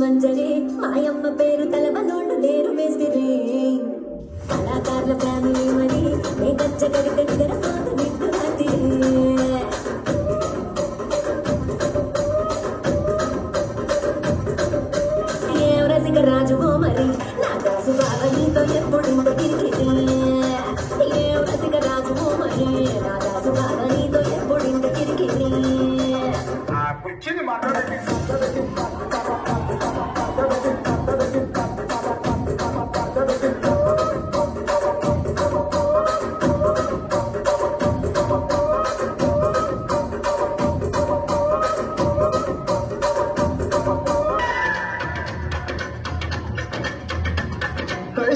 మంజరి మాయమ్మ పేరు తలవనోళ్ళు లేరు మేస్తిరి కళాకారుల ఫ్యామిలీ మరి నే గజ్జ కడితే నిద్ర పోదు నిద్దు రాత్రి ఏం రసిక రాజువో మరి నా దాసు బావ నీతో ఎప్పుడింత కిరికిరి ఏం రసిక రాజువో మరి నా దాసు బావ నీతో ఎప్పుడింత కిరికిరి కూర్చుని మాట్లాడండి.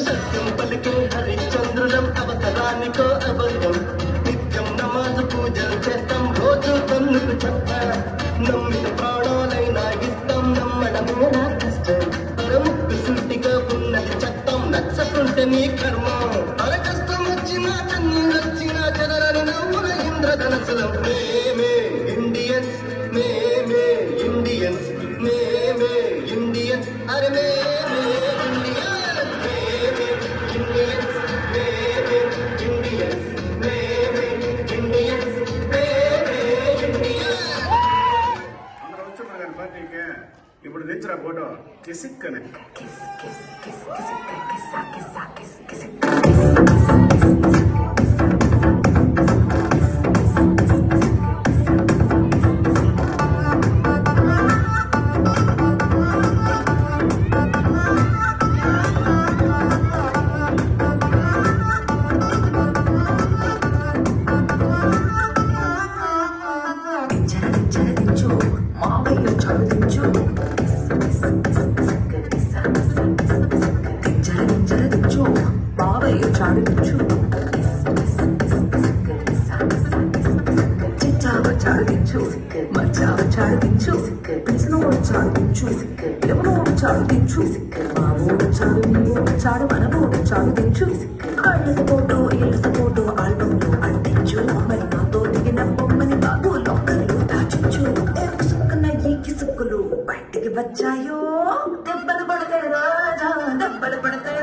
సత్యం పలికే హరిచంద్రులం అవతరానికో అబద్ధం నిత్యం నమాజు పూజలు చేస్తాం రోజు కన్నుకు చెప్ప నమ్మిన ప్రాణాలైనా ఇస్తాం నమ్మడమే నా కష్టం పరముక్కు సూటిగా ఉన్నది చెప్తాం నచ్చకుంటే నీ కర్మ అర కష్టం వచ్చినా కన్నీళ్ళు వచ్చినా చెదరని నవ్వుల ఇంద్రధనసులం మేమే ఇండియన్స్ మేమే ఇండియన్స్ మేమే ఇండియన్స్ అరే మేమే ఇండియన్స్ ఇప్పుడు తెచ్చిరా ఫోటో కిసిక్కనే ఫోటో ఇళ్ళ ఫోటో ఆల్బంలో అంటించు మరి నాతో దిగిన బొమ్మని బాబు లోకల్లో దాచించు సుక్కన ఈ సుక్కులు బయటికి వచ్చాయో దెబ్బలు పడతాయి రాజా దెబ్బలు పడతాయి